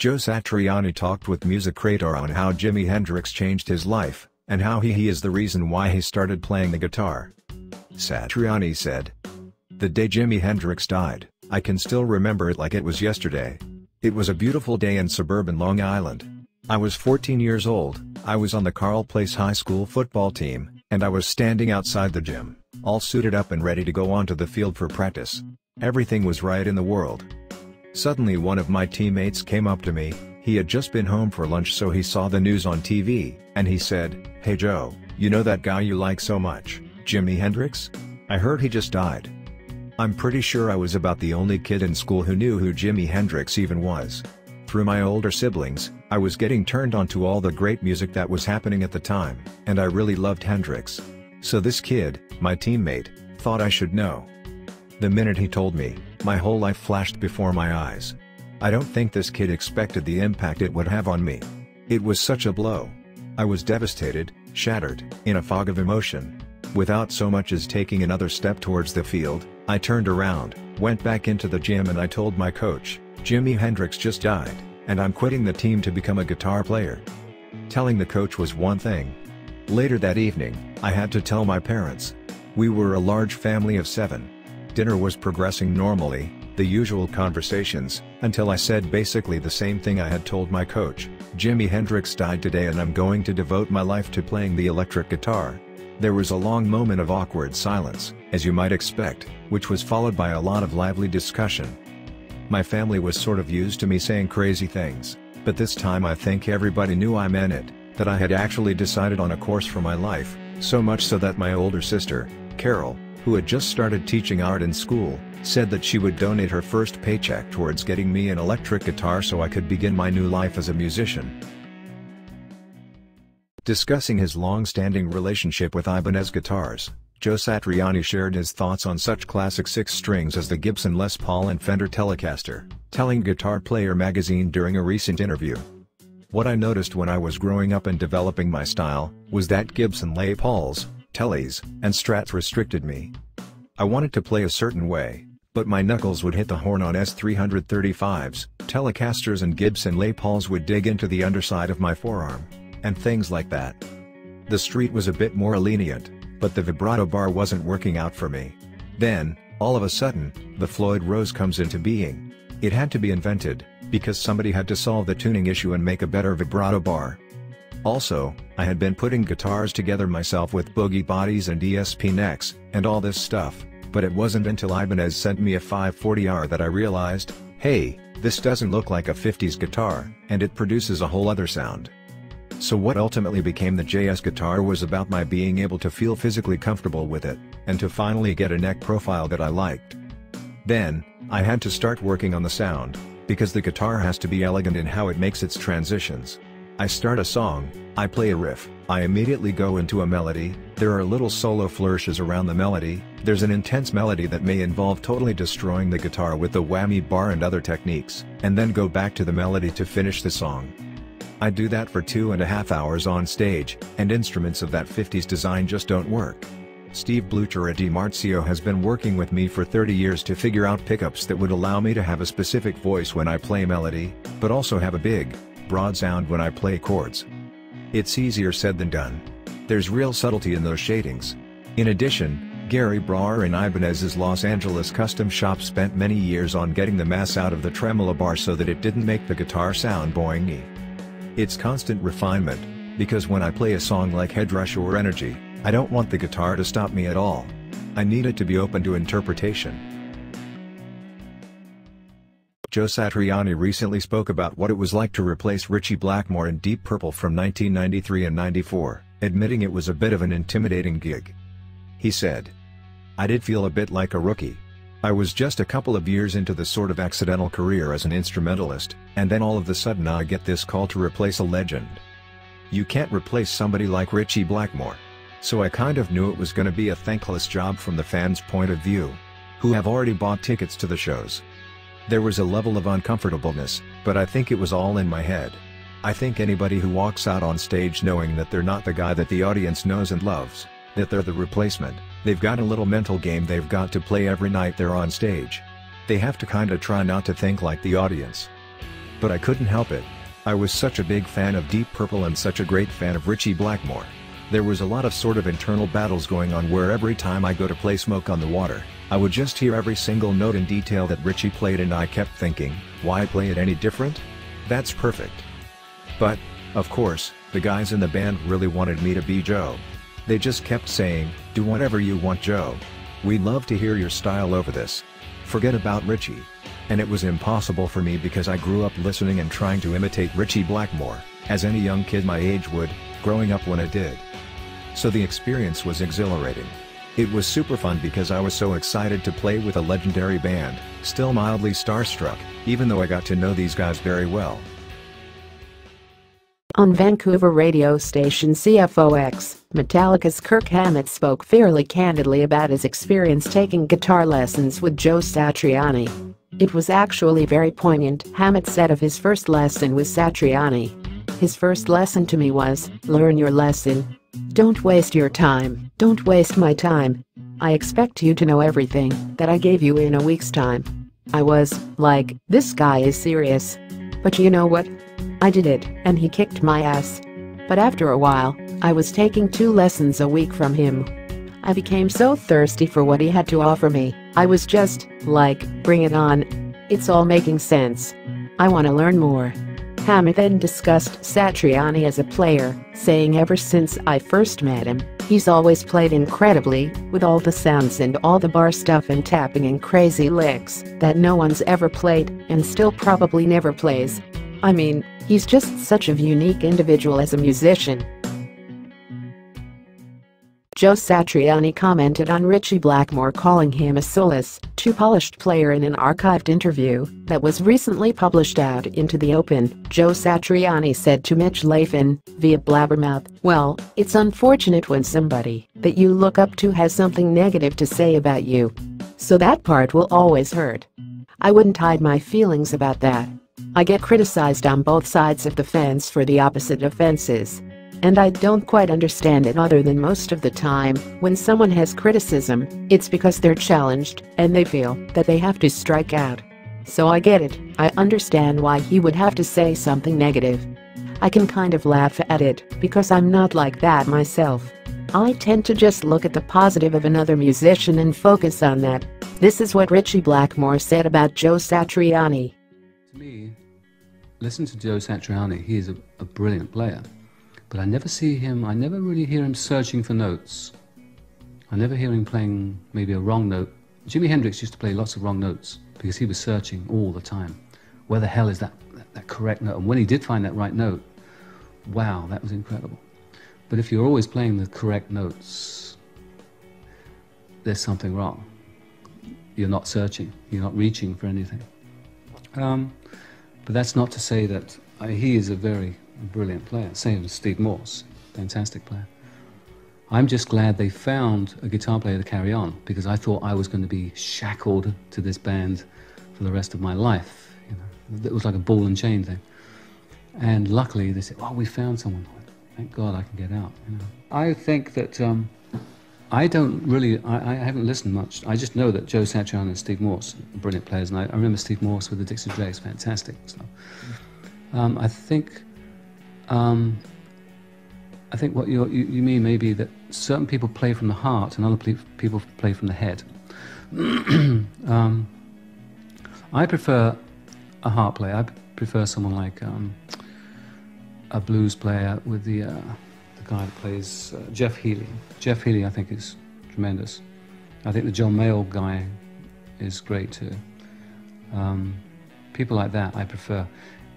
Joe Satriani talked with musicradar on how Jimi Hendrix changed his life, and how he is the reason why he started playing the guitar. Satriani said, "The day Jimi Hendrix died, I can still remember it like it was yesterday. It was a beautiful day in suburban Long Island. I was 14 years old, I was on the Carle Place High School football team, and I was standing outside the gym, all suited up and ready to go onto the field for practice. Everything was right in the world. Suddenly one of my teammates came up to me, he had just been home for lunch so he saw the news on TV, and he said, 'Hey Joe, you know that guy you like so much, Jimi Hendrix? I heard he just died.' I'm pretty sure I was about the only kid in school who knew who Jimi Hendrix even was. Through my older siblings, I was getting turned on to all the great music that was happening at the time, and I really loved Hendrix. So this kid, my teammate, thought I should know." The minute he told me, my whole life flashed before my eyes. I don't think this kid expected the impact it would have on me. It was such a blow. I was devastated, shattered, in a fog of emotion. Without so much as taking another step towards the field, I turned around, went back into the gym and I told my coach, "Jimi Hendrix just died, and I'm quitting the team to become a guitar player." Telling the coach was one thing. Later that evening, I had to tell my parents. We were a large family of 7. Dinner was progressing normally, the usual conversations, until I said basically the same thing I had told my coach, "Jimi Hendrix died today and I'm going to devote my life to playing the electric guitar." There was a long moment of awkward silence, as you might expect, which was followed by a lot of lively discussion. My family was sort of used to me saying crazy things, but this time I think everybody knew I meant it, that I had actually decided on a course for my life, so much so that my older sister, Carol, who had just started teaching art in school, said that she would donate her first paycheck towards getting me an electric guitar so I could begin my new life as a musician. Discussing his long-standing relationship with Ibanez guitars, Joe Satriani shared his thoughts on such classic 6-strings as the Gibson Les Paul and Fender Telecaster, telling Guitar Player magazine during a recent interview, "What I noticed when I was growing up and developing my style, was that Gibson Les Pauls, Teles, and Strats restricted me. I wanted to play a certain way, but my knuckles would hit the horn on S335s, Telecasters and Gibson Les Pauls would dig into the underside of my forearm, and things like that. The Street was a bit more lenient, but the vibrato bar wasn't working out for me. Then, all of a sudden, the Floyd Rose comes into being. It had to be invented, because somebody had to solve the tuning issue and make a better vibrato bar. Also, I had been putting guitars together myself with boogie bodies and ESP necks, and all this stuff, but it wasn't until Ibanez sent me a 540R that I realized, hey, this doesn't look like a 50s guitar, and it produces a whole other sound. So what ultimately became the JS guitar was about my being able to feel physically comfortable with it, and to finally get a neck profile that I liked. Then, I had to start working on the sound, because the guitar has to be elegant in how it makes its transitions. I start a song, I play a riff, I immediately go into a melody, there are little solo flourishes around the melody, there's an intense melody that may involve totally destroying the guitar with the whammy bar and other techniques, and then go back to the melody to finish the song. I do that for 2.5 hours on stage, and instruments of that 50s design just don't work. Steve Blucher at DiMarzio has been working with me for 30 years to figure out pickups that would allow me to have a specific voice when I play melody, but also have a big, broad sound when I play chords. It's easier said than done. There's real subtlety in those shadings. In addition, Gary Brouwer in Ibanez's Los Angeles custom shop spent many years on getting the mass out of the tremolo bar so that it didn't make the guitar sound boingy. It's constant refinement, because when I play a song like Head Rush or Energy, I don't want the guitar to stop me at all. I need it to be open to interpretation. Joe Satriani recently spoke about what it was like to replace Ritchie Blackmore in Deep Purple from 1993 and 94, admitting it was a bit of an intimidating gig. He said, "I did feel a bit like a rookie. I was just a couple of years into the sort of accidental career as an instrumentalist, and then all of a sudden I get this call to replace a legend. You can't replace somebody like Ritchie Blackmore. So I kind of knew it was going to be a thankless job from the fans' point of view, who have already bought tickets to the shows. There was a level of uncomfortableness, but I think it was all in my head. I think anybody who walks out on stage knowing that they're not the guy that the audience knows and loves, that they're the replacement, they've got a little mental game they've got to play every night they're on stage. They have to kinda try not to think like the audience. But I couldn't help it. I was such a big fan of Deep Purple and such a great fan of Ritchie Blackmore. There was a lot of sort of internal battles going on where every time I go to play Smoke on the Water, I would just hear every single note in detail that Ritchie played and I kept thinking, why play it any different? That's perfect. But, of course, the guys in the band really wanted me to be Joe. They just kept saying, do whatever you want, Joe. We'd love to hear your style over this. Forget about Ritchie. And it was impossible for me because I grew up listening and trying to imitate Ritchie Blackmore, as any young kid my age would, growing up when I did. So the experience was exhilarating. It was super fun because I was so excited to play with a legendary band, still mildly starstruck, even though I got to know these guys very well. On Vancouver radio station CFOX, Metallica's Kirk Hammett spoke fairly candidly about his experience taking guitar lessons with Joe Satriani. It was actually very poignant, Hammett said of his first lesson with Satriani. His first lesson to me was, learn your lesson. Don't waste your time, don't waste my time. I expect you to know everything that I gave you in a week's time. I was like, this guy is serious. But you know what? I did it, and he kicked my ass. But after a while, I was taking 2 lessons a week from him. I became so thirsty for what he had to offer me, I was just like, bring it on. It's all making sense. I want to learn more. Hammett then discussed Satriani as a player, saying ever since I first met him, he's always played incredibly, with all the sounds and all the bar stuff and tapping and crazy licks that no one's ever played and still probably never plays. I mean, he's just such a unique individual as a musician. Joe Satriani commented on Ritchie Blackmore calling him a soulless, too polished player in an archived interview that was recently published out into the open. Joe Satriani said to Mitch Laffin, via Blabbermouth, well, it's unfortunate when somebody that you look up to has something negative to say about you. So that part will always hurt. I wouldn't hide my feelings about that. I get criticized on both sides of the fence for the opposite offenses. And I don't quite understand it other than most of the time, when someone has criticism, it's because they're challenged and they feel that they have to strike out. So I get it, I understand why he would have to say something negative. I can kind of laugh at it because I'm not like that myself. I tend to just look at the positive of another musician and focus on that. This is what Ritchie Blackmore said about Joe Satriani. To me, listen to Joe Satriani, he is a brilliant player. But I never really hear him searching for notes. I never hear him playing maybe a wrong note. Jimi Hendrix used to play lots of wrong notes because he was searching all the time. Where the hell is that correct note? And when he did find that right note, wow, that was incredible. But if you're always playing the correct notes, there's something wrong. You're not searching, you're not reaching for anything. But that's not to say that he is a very brilliant player, same as Steve Morse, fantastic player. I'm just glad they found a guitar player to carry on, because I thought I was going to be shackled to this band for the rest of my life. You know, it was like a ball and chain thing. And luckily they said, oh, we found someone. Thank God I can get out. You know, I think that I haven't listened much. I just know that Joe Satriani and Steve Morse are brilliant players, and I remember Steve Morse with the Dixie Dregs, fantastic stuff. I think what you mean may be that certain people play from the heart and other people play from the head. I prefer a heart player. I prefer someone like a blues player with the guy that plays Jeff Healey. Jeff Healey, I think, is tremendous. I think the John Mayall guy is great too. People like that I prefer.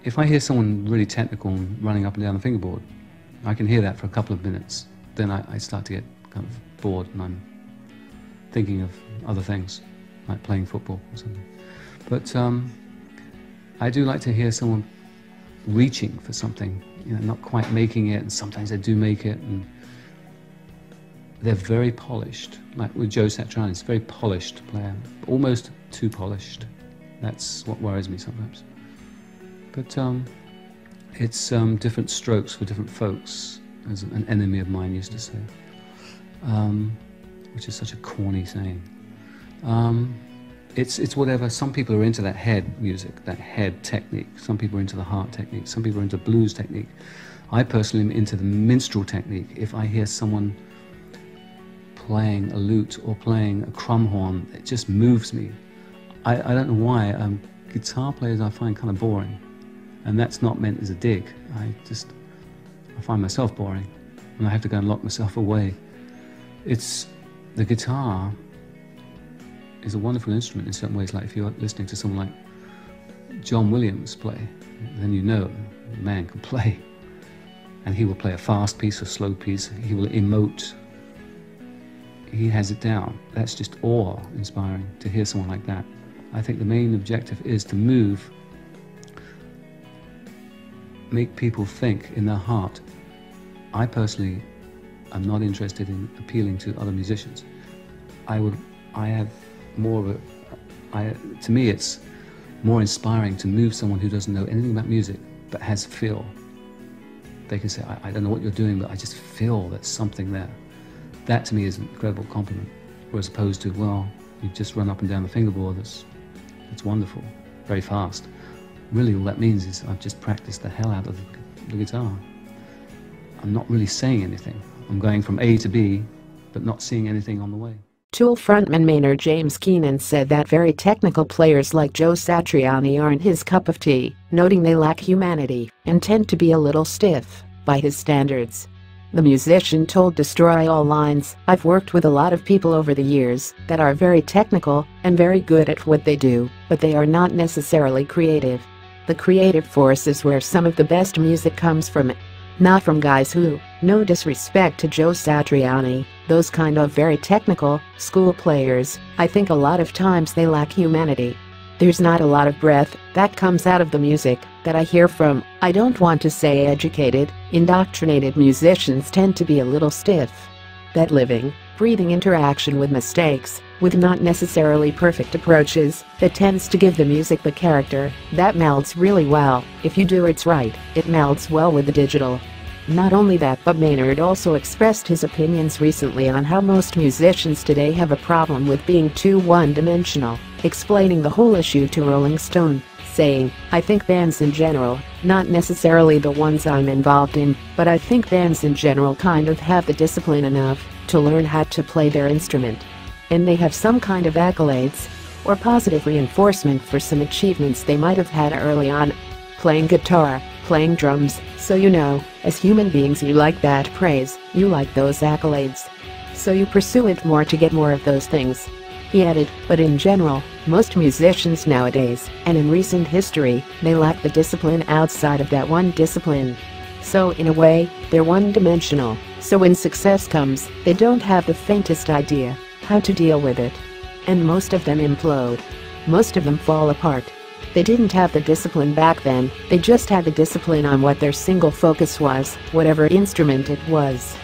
If I hear someone really technical and running up and down the fingerboard, I can hear that for a couple of minutes. Then I start to get kind of bored and I'm thinking of other things, like playing football or something. But I do like to hear someone reaching for something, you know, not quite making it, and sometimes they do make it, and they're very polished. Like with Joe Satriani, he's a very polished player, almost too polished. That's what worries me sometimes. But it's different strokes for different folks, as an enemy of mine used to say, which is such a corny saying. It's whatever. Some people are into that head music, that head technique. Some people are into the heart technique. Some people are into blues technique. I personally am into the minstrel technique. If I hear someone playing a lute or playing a crumb horn, it just moves me. I don't know why. Guitar players I find kind of boring, and that's not meant as a dig. I find myself boring, and I have to go and lock myself away. The guitar is a wonderful instrument in certain ways. Like if you're listening to someone like John Williams play, then you know the man can play. And he will play a fast piece or slow piece. He will emote. He has it down. That's just awe-inspiring to hear someone like that. I think the main objective is to make people think in their heart. I personally am not interested in appealing to other musicians. To me, it's more inspiring to move someone who doesn't know anything about music but has feel. They can say, I don't know what you're doing, but I just feel there's something there. That to me is an incredible compliment, whereas opposed to, well, you just run up and down the fingerboard, it's wonderful, very fast. Really all that means is I've just practiced the hell out of the guitar. I'm not really saying anything. I'm going from A to B, but not seeing anything on the way. Tool frontman Maynard James Keenan said that very technical players like Joe Satriani aren't his cup of tea, noting they lack humanity and tend to be a little stiff by his standards. The musician told Destroy All Lines, "I've worked with a lot of people over the years that are very technical and very good at what they do, but they are not necessarily creative. The creative force is where some of the best music comes from. Not from guys who, no disrespect to Joe Satriani, those kind of very technical, school players, I think a lot of times they lack humanity. There's not a lot of breath that comes out of the music that I hear from, I don't want to say educated, indoctrinated musicians tend to be a little stiff. That living, breathing interaction with mistakes, with not necessarily perfect approaches, that tends to give the music the character that melds really well. If you do it right, it melds well with the digital." Not only that, but Maynard also expressed his opinions recently on how most musicians today have a problem with being too one-dimensional, explaining the whole issue to Rolling Stone, saying, "I think bands in general, not necessarily the ones I'm involved in, but I think bands in general kind of have the discipline enough to learn how to play their instrument. And they have some kind of accolades or positive reinforcement for some achievements they might have had early on. Playing guitar, playing drums, so you know, as human beings you like that praise, you like those accolades. So you pursue it more to get more of those things." He added, "But in general, most musicians nowadays, and in recent history, they lack the discipline outside of that one discipline. So in a way, they're one-dimensional, so when success comes, they don't have the faintest idea how to deal with it. And most of them implode. Most of them fall apart. They didn't have the discipline back then, they just had the discipline on what their single focus was, whatever instrument it was."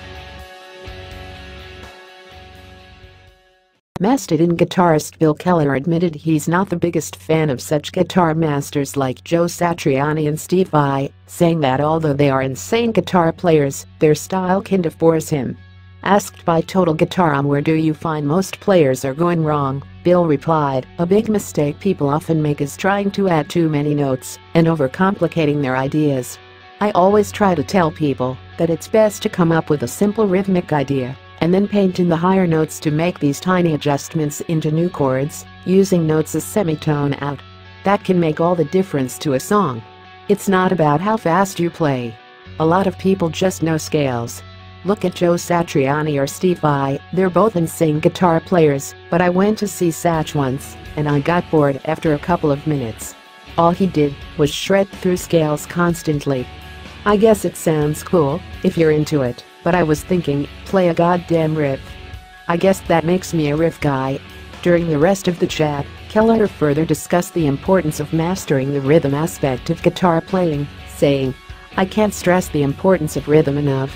Mastodon guitarist Bill Keller admitted he's not the biggest fan of such guitar masters like Joe Satriani and Steve Vai, saying that although they are insane guitar players, their style kind of bores him. Asked by Total Guitar on where do you find most players are going wrong, Bill replied, "A big mistake people often make is trying to add too many notes and overcomplicating their ideas. I always try to tell people that it's best to come up with a simple rhythmic idea and then paint in the higher notes to make these tiny adjustments into new chords, using notes as semitone out. That can make all the difference to a song. It's not about how fast you play. A lot of people just know scales. Look at Joe Satriani or Steve Vai, they're both insane guitar players, but I went to see Satch once, and I got bored after a couple of minutes. All he did was shred through scales constantly. I guess it sounds cool if you're into it, but I was thinking, play a goddamn riff. I guess that makes me a riff guy." During the rest of the chat, Keller further discussed the importance of mastering the rhythm aspect of guitar playing, saying, "I can't stress the importance of rhythm enough.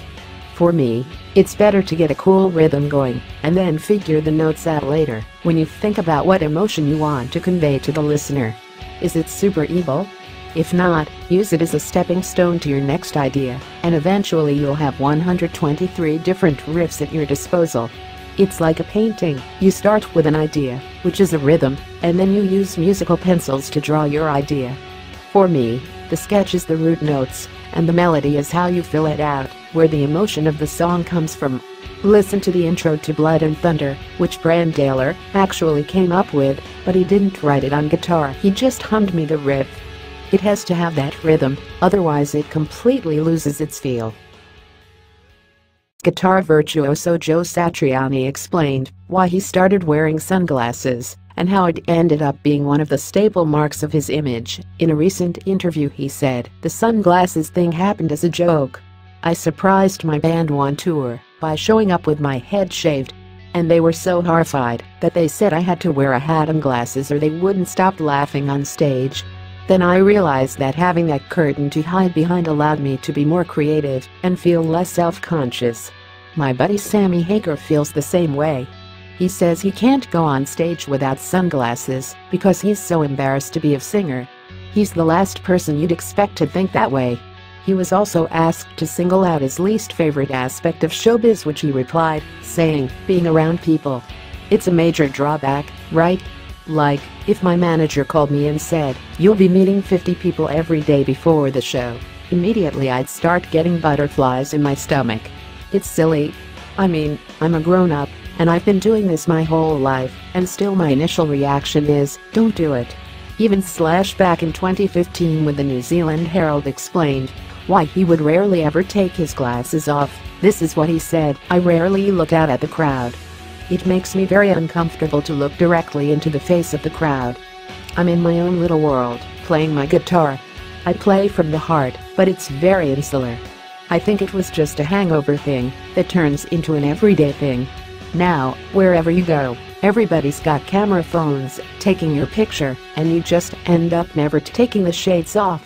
For me, it's better to get a cool rhythm going and then figure the notes out later when you think about what emotion you want to convey to the listener. Is it super evil? If not, use it as a stepping stone to your next idea, and eventually you'll have 123 different riffs at your disposal." It's like a painting. You start with an idea, which is a rhythm, and then you use musical pencils to draw your idea. For me, the sketch is the root notes, and the melody is how you fill it out, where the emotion of the song comes from. Listen to the intro to Blood and Thunder, which Brandaler actually came up with, but he didn't write it on guitar. He just hummed me the riff. It has to have that rhythm, otherwise it completely loses its feel. Guitar virtuoso Joe Satriani explained why he started wearing sunglasses and how it ended up being one of the staple marks of his image. In a recent interview he said, "The sunglasses thing happened as a joke. I surprised my band one tour by showing up with my head shaved, and they were so horrified that they said I had to wear a hat and glasses or they wouldn't stop laughing on stage. Then I realized that having that curtain to hide behind allowed me to be more creative and feel less self-conscious." My buddy Sammy Hagar feels the same way. He says he can't go on stage without sunglasses because he's so embarrassed to be a singer. He's the last person you'd expect to think that way. He was also asked to single out his least favorite aspect of showbiz, which he replied, saying, "Being around people. It's a major drawback, right? Like, if my manager called me and said, 'You'll be meeting 50 people every day before the show,' immediately I'd start getting butterflies in my stomach. It's silly. I mean, I'm a grown-up, and I've been doing this my whole life, and still my initial reaction is, don't do it." Even Slash back in 2015 with the New Zealand Herald explained why he would rarely ever take his glasses off. This is what he said, "I rarely look out at the crowd. It makes me very uncomfortable to look directly into the face of the crowd. I'm in my own little world, playing my guitar. I play from the heart, but it's very insular." I think it was just a hangover thing that turns into an everyday thing. Now, wherever you go, everybody's got camera phones taking your picture, and you just end up never taking the shades off.